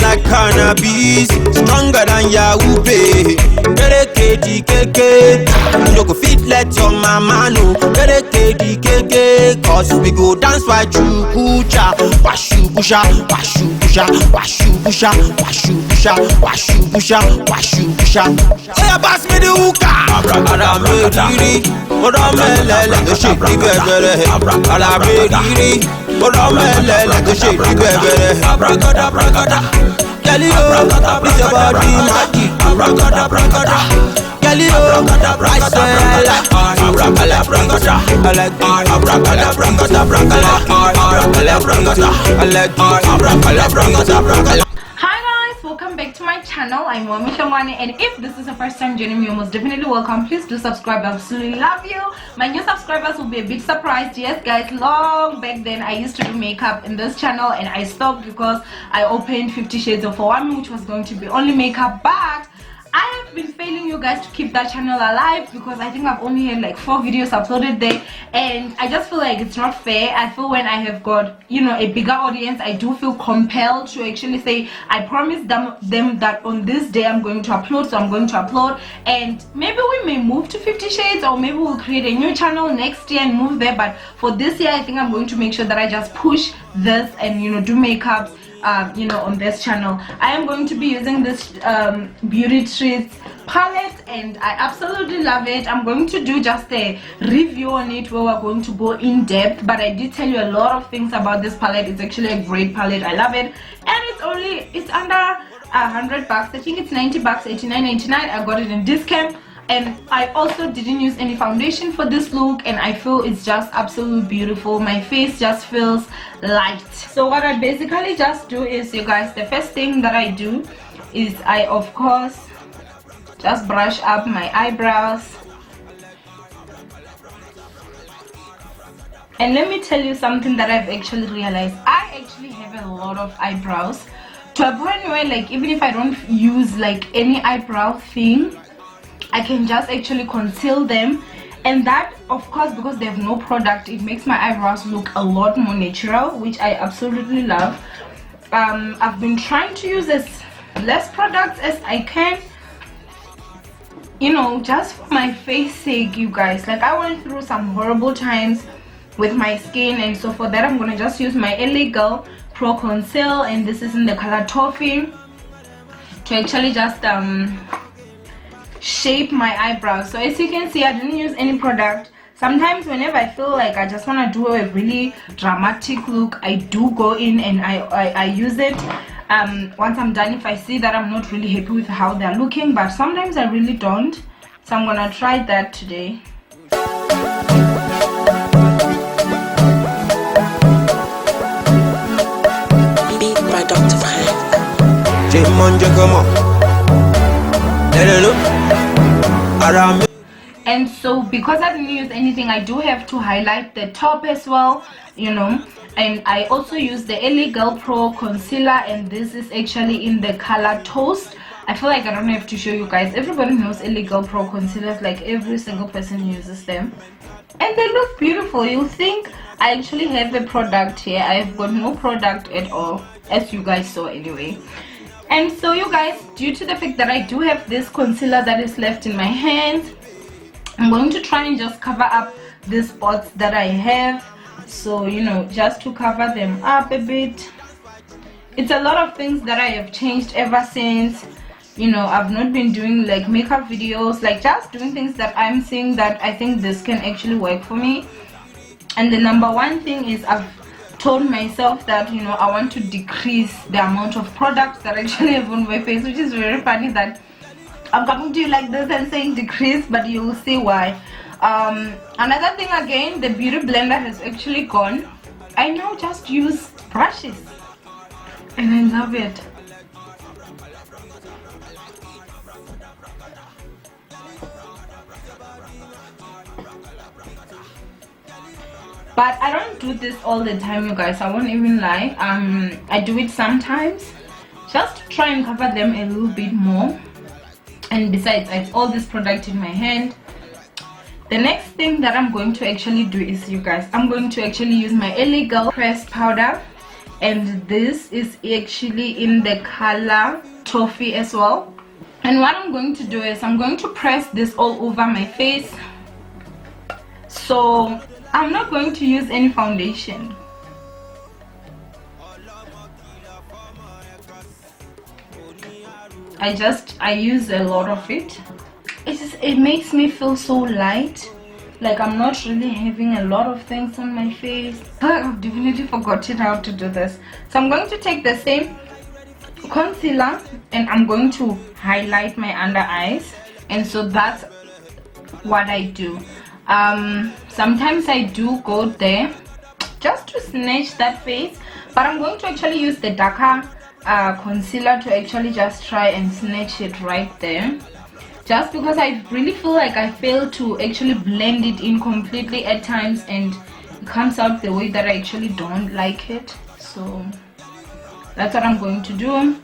like cannabis, stronger than Yahoo Pay. You no go fit let your mama know. Cause we go dance like Chukucha. Washu busha, washu busha, washu busha, washu busha, washu busha, washu busha. Oh yeah, pass me the hookah. Abracadabra, Odamelele, the shake the bebere. Abracadabra, Odamelele, the shake the bebere. Abracadabra, Galileo, it's about the magic. Abracadabra. I like Hi guys, welcome back to my channel. I'm Wami Shamwani, and if this is the first time joining me, you're most definitely welcome. Please do subscribe. I absolutely love you. My new subscribers will be a bit surprised. Yes guys, long back then I used to do makeup in this channel and I stopped because I opened 50 Shades of Wami, which was going to be only makeup, but I have been failing you guys to keep that channel alive because I think I've only had like 4 videos uploaded there, and I just feel like it's not fair. I feel when I have got, you know, a bigger audience, I do feel compelled to actually say I promised them that on this day I'm going to upload, so I'm going to upload. And maybe we may move to 50 Shades, or maybe we'll create a new channel next year and move there, but for this year I think I'm going to make sure that I just push this and, you know, do makeups you know, on this channel. I am going to be using this Beauty Treats palette and I absolutely love it. I'm going to do just a review on it where we're going to go in depth, but I did tell you a lot of things about this palette. It's actually a great palette. I love it, and it's under $100. I think it's $90, $89.99. I got it in discount. And I also didn't use any foundation for this look, and I feel it's just absolutely beautiful. My face just feels light. So what I basically just do is, you guys, the first thing that I do is I of course just brush up my eyebrows. And let me tell you something that I've actually realized. I actually have a lot of eyebrows, to a point where, like, even if I don't use like any eyebrow thing, I can just actually conceal them, and that, of course, because they have no product, it makes my eyebrows look a lot more natural, which I absolutely love. I've been trying to use as less products as I can, you know, just for my face sake, you guys. Like, I went through some horrible times with my skin, and so for that I'm gonna just use my LA Girl Pro Conceal, and this is in the color Toffee, to actually just shape my eyebrows. So as you can see, I didn't use any product. Sometimes whenever I feel like I just want to do a really dramatic look, I do go in and I use it. Once I'm done, if I see that I'm not really happy with how they're looking, but sometimes I really don't, so I'm gonna try that today. Beat by Dr. Frank. J-Monja, come on. And so because I didn't use anything, I do have to highlight the top as well, you know. And I also use the LA Girl Pro Concealer, and this is actually in the color Toast. I feel like I don't have to show you guys. Everybody knows LA Girl Pro Concealers, like every single person uses them, and they look beautiful. You'll think I actually have a product here. I've got no product at all, as you guys saw anyway. And so, you guys, due to the fact that I do have this concealer that is left in my hands, I'm going to try and just cover up the spots that I have. So, you know, just to cover them up a bit. It's a lot of things that I have changed ever since, you know, I've not been doing like makeup videos, like just doing things that I'm seeing that I think this can actually work for me. And the number one thing is I've told myself that, you know, I want to decrease the amount of products that I actually have on my face, which is very funny that I'm coming to you like this and saying decrease, but you will see why. Another thing, again, the beauty blender has actually gone. I now just use brushes and I love it. But I don't do this all the time, you guys. I won't even lie. I do it sometimes just to try and cover them a little bit more. And besides, I have all this product in my hand. The next thing that I'm going to actually do is, you guys, I'm going to actually use my LA Girl pressed powder. and this is actually in the color toffee as well. And what I'm going to do is I'm going to press this all over my face. So I'm not going to use any foundation. I use a lot of it. It makes me feel so light, like I'm not really having a lot of things on my face. I've definitely forgotten how to do this. So I'm going to take the same concealer and I'm going to highlight my under eyes, and so that's what I do. Sometimes I do go there just to snatch that face, but I'm going to actually use the darker concealer to actually just try and snatch it right there, just because I really feel like I fail to actually blend it in completely at times and it comes out the way that I actually don't like it. So that's what I'm going to do.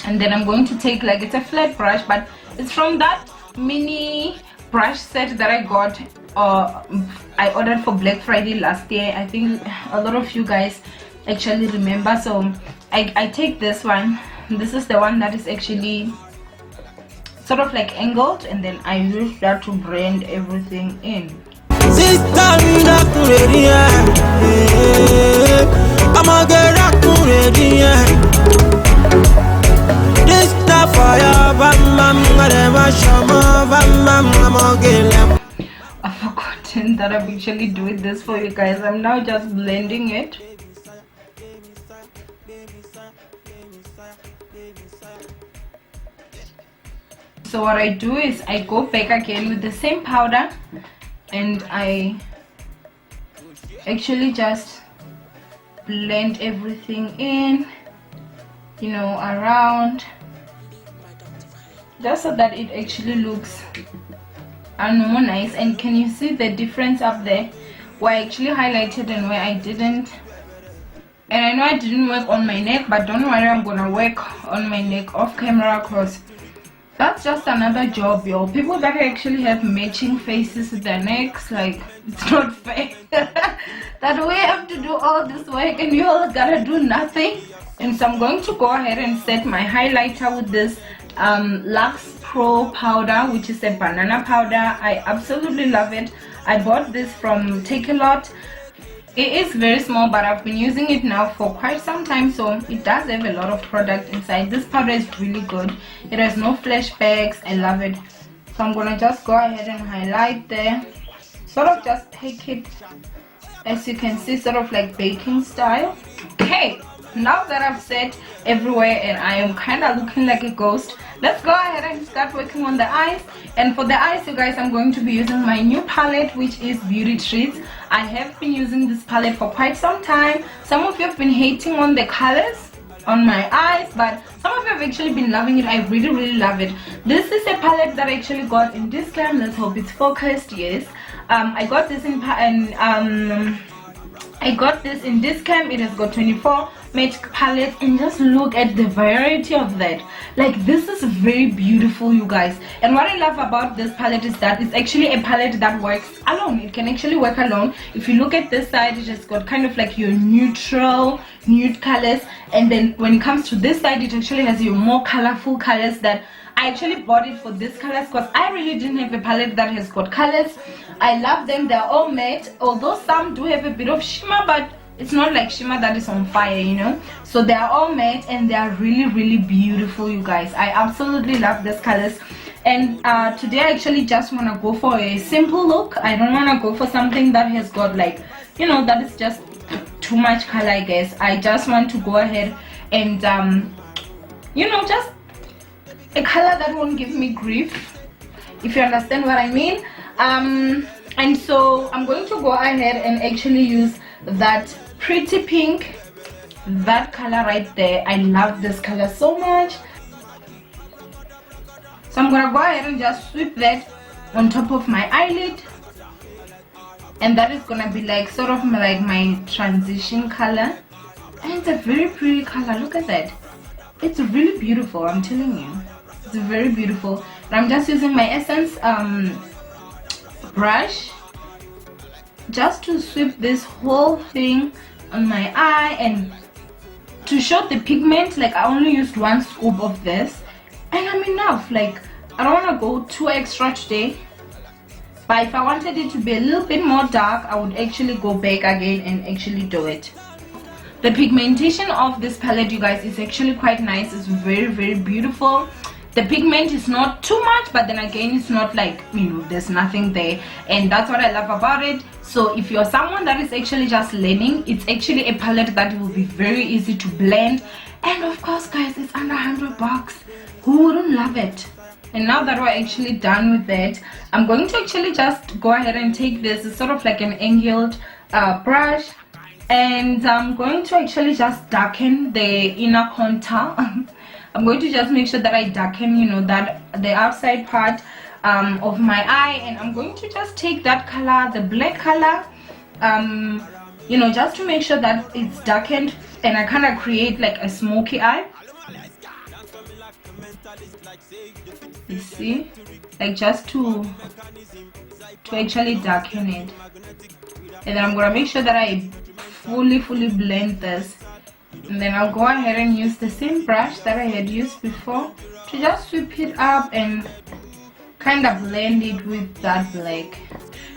And then I'm going to take, like, it's a flat brush, but it's from that mini brush set that I got I ordered for Black Friday last year. I think a lot of you guys actually remember. So I take this one. This is the one that is actually sort of like angled, and then I use that to blend everything in. I've forgotten that I'm actually doing this for you guys. I'm now just blending it. So what I do is I go back again with the same powder and I actually just blend everything in, you know, around, just so that it actually looks more nice. And can you see the difference up there where I actually highlighted and where I didn't? And I know I didn't work on my neck, but don't worry, I'm gonna work on my neck off camera, because that's just another job, yo. People that actually have matching faces with their necks, like, it's not fair that we have to do all this work and you all gotta do nothing. And so I'm going to go ahead and set my highlighter with this Lux Pro powder, which is a banana powder. I absolutely love it. I bought this from Take A Lot. It is very small, but I've been using it now for quite some time, so it does have a lot of product inside. This powder is really good. It has no flashbacks. I love it. So I'm gonna just go ahead and highlight there, sort of just take it, as you can see, sort of like baking style. Okay, now that I've set everywhere and I am kind of looking like a ghost, let's go ahead and start working on the eyes. And for the eyes, you guys, I'm going to be using my new palette, which is Beauty Treats. I have been using this palette for quite some time. Some of you have been hating on the colors on my eyes, but some of you have actually been loving it. I really love it. This is a palette that I actually got in discount. Let's hope it's focused. Yes, I got this in discount. It has got 24 matte palettes, and just look at the variety of that. Like, this is very beautiful, you guys. And what I love about this palette is that it's actually a palette that works alone. It can actually work alone. If you look at this side, it has got kind of like your neutral nude colors, and then when it comes to this side, it actually has your more colorful colors. That I actually bought it for this colors because I really didn't have a palette that has got colors. I love them. They're all matte, although some do have a bit of shimmer, but it's not like shimmer that is on fire, you know. So they are all matte and they are really beautiful, you guys. I absolutely love these colors. And today I actually just want to go for a simple look. I don't want to go for something that has got, like, you know, that is just too much color, I guess. I just want to go ahead and you know, just a color that won't give me grief, if you understand what I mean. And so I'm going to go ahead and actually use that pretty pink, that color right there. I love this color so much. So I'm gonna go ahead and just sweep that on top of my eyelid, and that is gonna be like sort of like my transition color. And it's a very pretty color. Look at that. It's really beautiful, I'm telling you. It's very beautiful. And I'm just using my Essence brush just to sweep this whole thing on my eye and to show the pigment, like I only used 1 scoop of this and I'm enough. Like I don't want to go too extra today, but if I wanted it to be a little bit more dark, I would actually go back again and actually do it. The pigmentation of this palette, you guys, is actually quite nice. It's very beautiful. The pigment is not too much, but then again it's not like, you know, there's nothing there, and that's what I love about it. So if you're someone that is actually just learning, it's actually a palette that will be very easy to blend. And of course guys, it's under 100 bucks. Who wouldn't love it? And now that we're actually done with it, I'm going to actually just go ahead and take this. It's sort of like an angled brush, and I'm going to actually just darken the inner contour. I'm going to just make sure that I darken, you know, that the outside part of my eye, and I'm going to just take that color, the black color, you know, just to make sure that it's darkened, and I kind of create like a smoky eye. You see, like just to actually darken it. And then I'm gonna make sure that I fully blend this, and then I'll go ahead and use the same brush that I had used before to just sweep it up and kind of blend it with that black.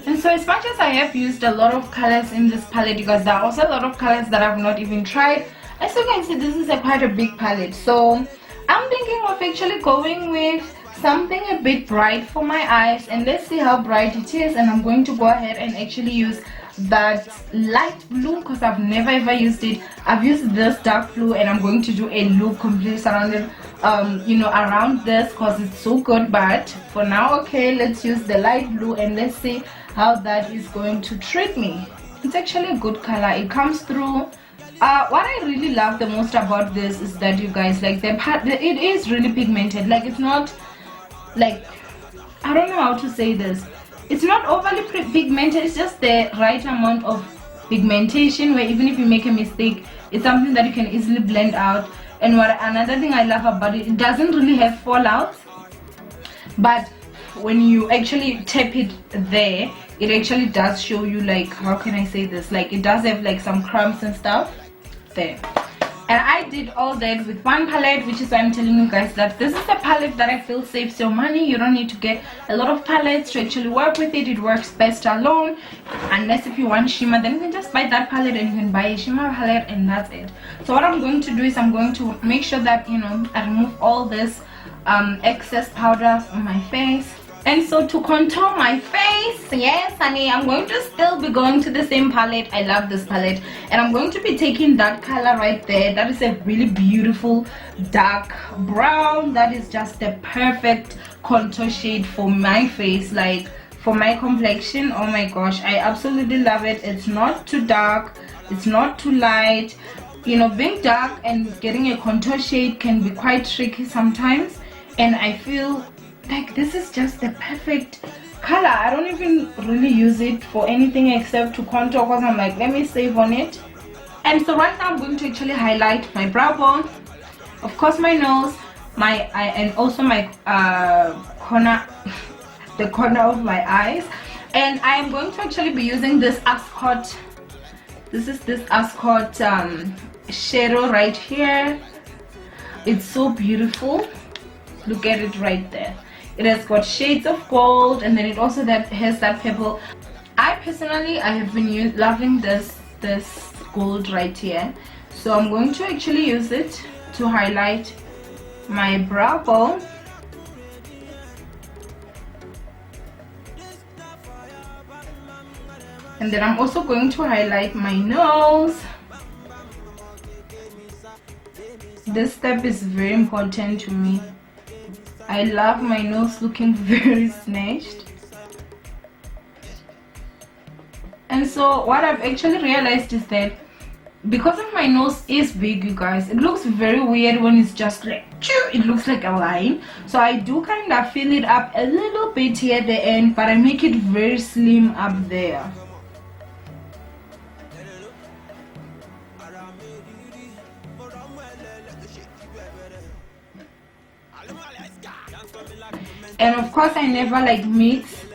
And so as much as I have used a lot of colors in this palette, because there are also a lot of colors that I've not even tried, as you can see, this is quite a big palette. So I'm thinking of actually going with something a bit bright for my eyes, and let's see how bright it is. And I'm going to go ahead and actually use that light blue because I've never ever used it. I've used this dark blue, and I'm going to do a loop completely surrounded you know, around this because it's so good. But for now, okay, let's use the light blue and let's see how that is going to treat me. It's actually a good color. It comes through. What I really love the most about this is that, you guys, like it is really pigmented. Like it's not like, I don't know how to say this, it's not overly pigmented. It's just the right amount of pigmentation where even if you make a mistake, it's something that you can easily blend out. And what another thing I love about it, it doesn't really have fallouts, but when you actually tap it there, it actually does show you, like, how can I say this, like it does have like some crumbs and stuff there. And I did all that with one palette, which is why I'm telling you guys that this is a palette that I feel saves your money. You don't need to get a lot of palettes to actually work with it. It works best alone, unless if you want shimmer, then you can just buy that palette and you can buy a shimmer palette, and that's it. So what I'm going to do is I'm going to make sure that, you know, I remove all this excess powder on my face. And so to contour my face, yes honey, I'm going to still be going to the same palette. I love this palette, and I'm going to be taking that color right there. That is a really beautiful dark brown. That is just the perfect contour shade for my face, like for my complexion. Oh my gosh, I absolutely love it. It's not too dark, it's not too light. You know, being dark and getting a contour shade can be quite tricky sometimes, and I feel like this is just the perfect color. I don't even really use it for anything except to contour, because I'm like, let me save on it. And so right now I'm going to actually highlight my brow bone, of course my nose, my eye, and also my corner the corner of my eyes. And I am going to actually be using this Ascot, this is this Ascot shadow right here. It's so beautiful. Look at it right there. It has got shades of gold, and then it also has that purple. I personally, I have been loving this gold right here, so I'm going to actually use it to highlight my brow bone. And then I'm also going to highlight my nose. This step is very important to me. I love my nose looking very snatched. And so what I've actually realized is that because of my nose is big, you guys, it looks very weird when it's just like, it looks like a line. So I do kind of fill it up a little bit here at the end, but I make it very slim up there. And of course I never like mix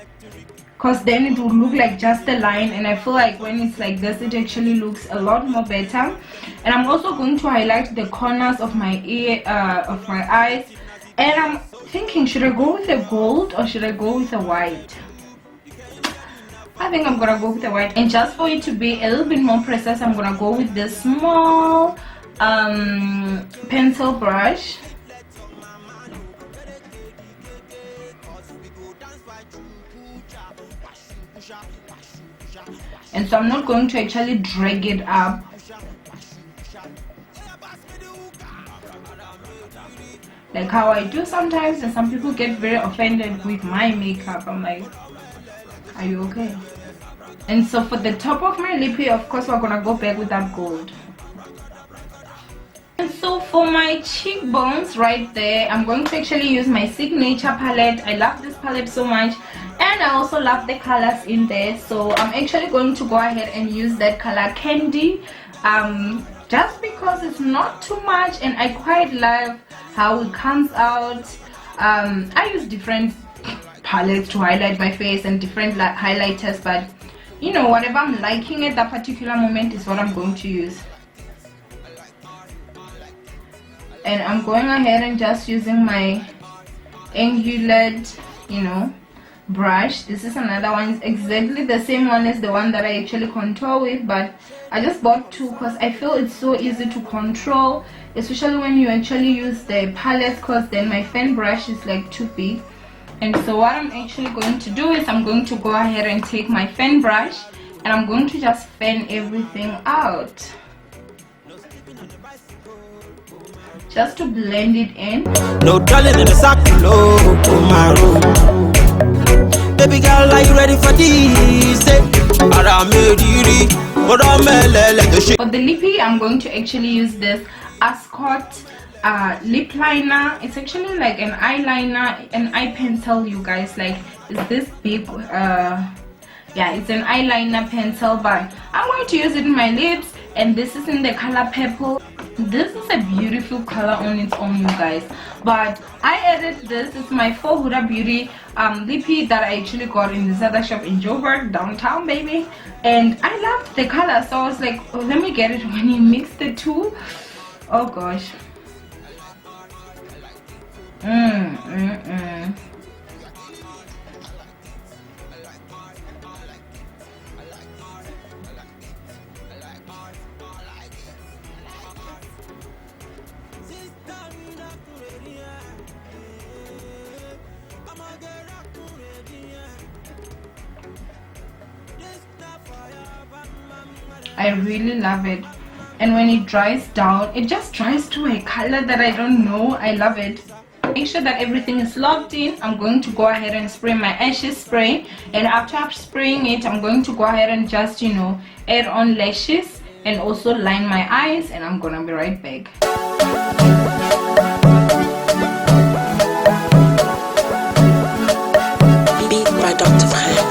because then it would look like just a line, and I feel like when it's like this it actually looks a lot more better. And I'm also going to highlight the corners of my ear of my eyes, and I'm thinking, should I go with a gold or should I go with a white? I think I'm gonna go with the white. And just for it to be a little bit more precise, I'm gonna go with this small pencil brush. And so I'm not going to actually drag it up. Like how I do sometimes, and some people get very offended with my makeup. I'm like, are you okay? And so for the top of my lippy, of course we're gonna go back with that gold. And so for my cheekbones right there, I'm going to actually use my signature palette. I love this palette so much, and I also love the colors in there. So I'm actually going to go ahead and use that color Candy, just because it's not too much and I quite love how it comes out. I use different palettes to highlight my face and different highlighters, but you know, whatever I'm liking at that particular moment is what I'm going to use. And I'm going ahead and just using my angulate, you know, brush. This is another one. It's exactly the same one as the one that I actually contour with, but I just bought two because I feel it's so easy to control, especially when you actually use the palette, because then my fan brush is like too big. And so what I'm actually going to do is I'm going to go ahead and take my fan brush and I'm going to just fan everything out, just to blend it in. No darling in the sack, no, my room. Baby girl, are you ready for this? For the lippy, I'm going to actually use this Ascot lip liner. It's actually like an eyeliner, an eye pencil, you guys. Like, it's this big yeah, it's an eyeliner pencil, but I'm going to use it in my lips, and this is in the color purple. This is a beautiful color on its own, you guys, but I added this. It's my for Huda Beauty lippy that I actually got in this other shop in Joburg downtown, baby, and I loved the color, so I was like, oh, let me get it. When you mix the two, oh gosh, I really love it. And when it dries down, it just dries to a color that I don't know. I love it. Make sure that everything is locked in. I'm going to go ahead and spray my ashes spray, and after I'm spraying it, I'm going to go ahead and just, you know, add on lashes and also line my eyes, and I'm gonna be right back. Beat by Dr. Frank.